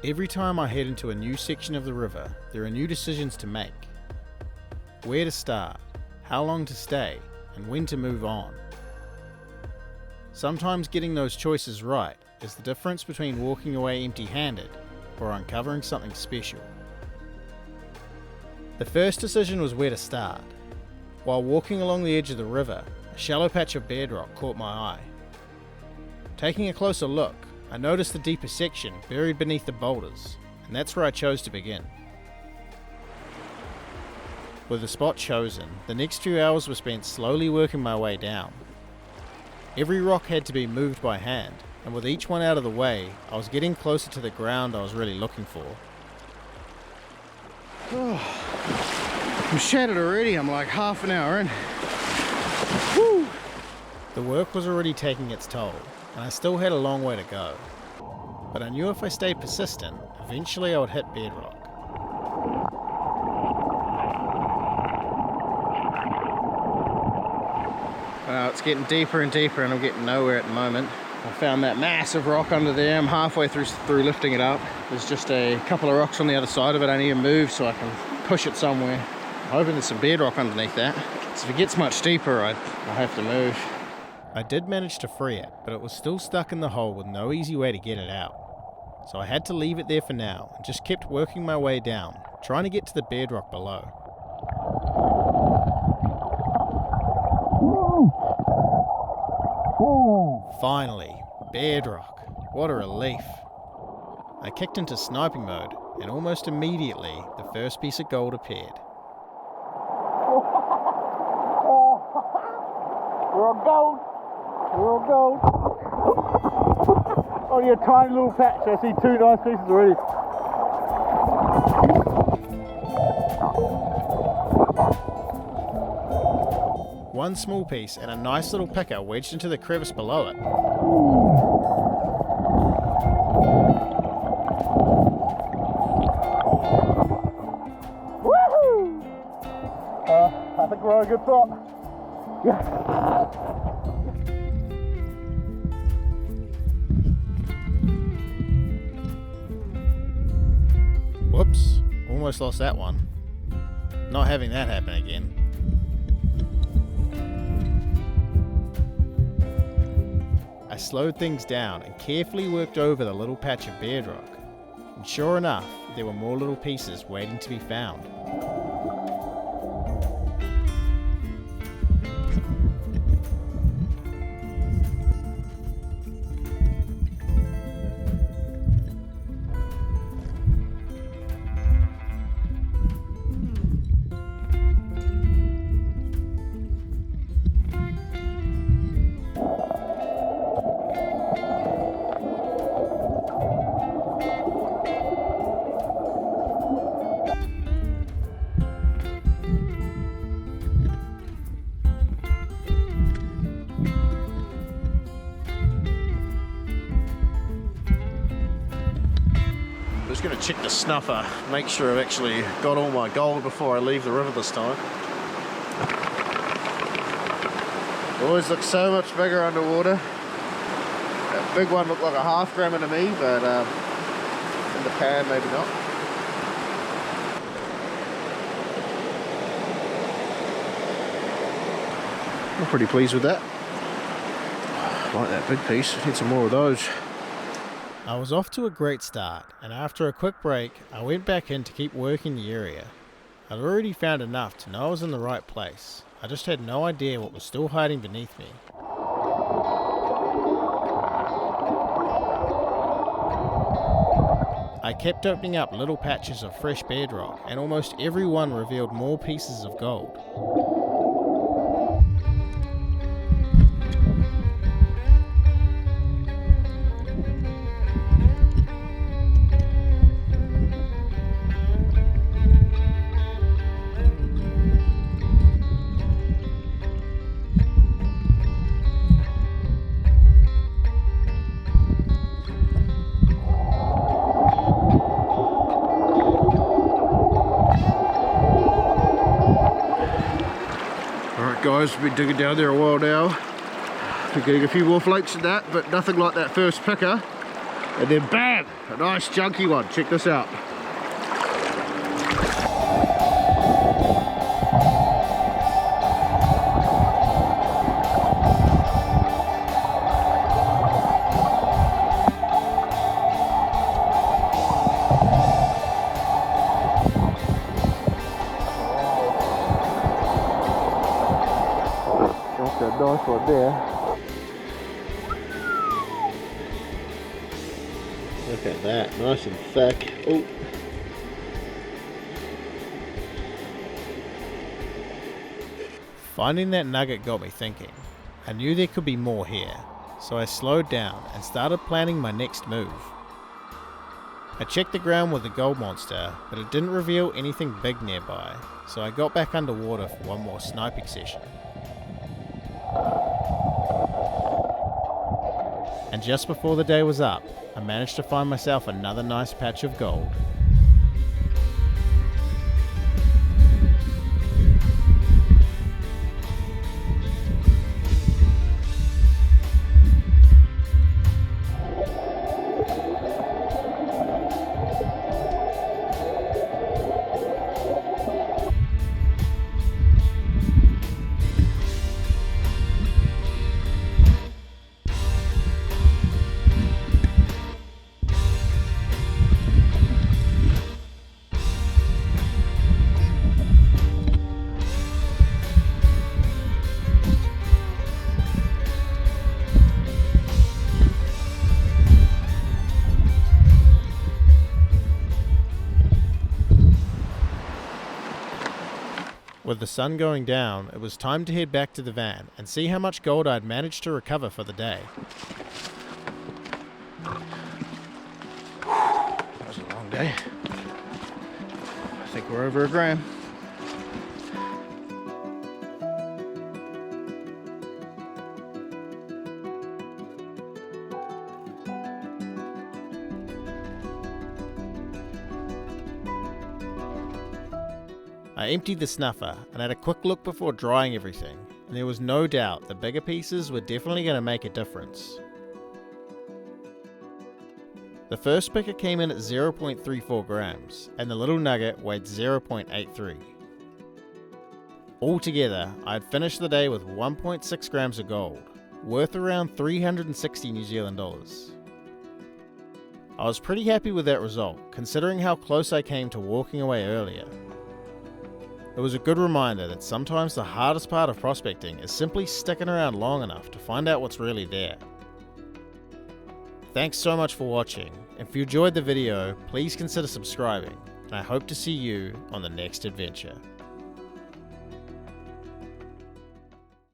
Every time I head into a new section of the river, there are new decisions to make. Where to start, how long to stay, and when to move on. Sometimes getting those choices right is the difference between walking away empty-handed or uncovering something special. The first decision was where to start. While walking along the edge of the river, a shallow patch of bedrock caught my eye. Taking a closer look, I noticed the deeper section buried beneath the boulders, and that's where I chose to begin. With the spot chosen, the next few hours were spent slowly working my way down. Every rock had to be moved by hand, and with each one out of the way, I was getting closer to the ground I was really looking for. Oh, I'm shattered already. I'm like half an hour in. Woo. The work was already taking its toll, and I still had a long way to go. But I knew if I stayed persistent, eventually I would hit bedrock. It's getting deeper and deeper and I'm getting nowhere at the moment. I found that massive rock under there. I'm halfway through lifting it up. There's just a couple of rocks on the other side of it. I need to move so I can push it somewhere. I'm hoping there's some bedrock underneath that. So if it gets much deeper, I'll have to move. I did manage to free it, but it was still stuck in the hole with no easy way to get it out. So I had to leave it there for now and just kept working my way down, trying to get to the bedrock below. Finally, bedrock. What a relief. I kicked into sniping mode, and almost immediately, the first piece of gold appeared. We're on gold. We're on gold. Only a tiny little patch. I see two nice pieces already. One small piece and a nice little picker wedged into the crevice below it. Woohoo! I think we're on a good spot. Yeah. Whoops, almost lost that one. Not having that happen again. I slowed things down and carefully worked over the little patch of bedrock. And sure enough, there were more little pieces waiting to be found. I'm just going to check the snuffer, make sure I've actually got all my gold before I leave the river this time. Always looks so much bigger underwater. That big one looked like a half gram to me, but in the pan maybe not. I'm pretty pleased with that. I like that big piece. Need some more of those. I was off to a great start, and after a quick break, I went back in to keep working the area. I'd already found enough to know I was in the right place. I just had no idea what was still hiding beneath me. I kept opening up little patches of fresh bedrock, and almost every one revealed more pieces of gold. Guys, we've been digging down there a while now. We're getting a few more flakes of that, but nothing like that first picker. And then bam, a nice chunky one. Check this out. That's a nice one there. Look at that, nice and thick. Oh. Finding that nugget got me thinking. I knew there could be more here, so I slowed down and started planning my next move. I checked the ground with the gold monster, but it didn't reveal anything big nearby, so I got back underwater for one more sniping session. And just before the day was up, I managed to find myself another nice patch of gold. With the sun going down, it was time to head back to the van and see how much gold I'd managed to recover for the day. That was a long day. I think we're over a gram. I emptied the snuffer and had a quick look before drying everything, and there was no doubt the bigger pieces were definitely going to make a difference. The first picker came in at 0.34 grams, and the little nugget weighed 0.83. Altogether, I had finished the day with 1.6 grams of gold, worth around 360 New Zealand dollars. I was pretty happy with that result, considering how close I came to walking away earlier. It was a good reminder that sometimes the hardest part of prospecting is simply sticking around long enough to find out what's really there. Thanks so much for watching. If you enjoyed the video, please consider subscribing, and I hope to see you on the next adventure.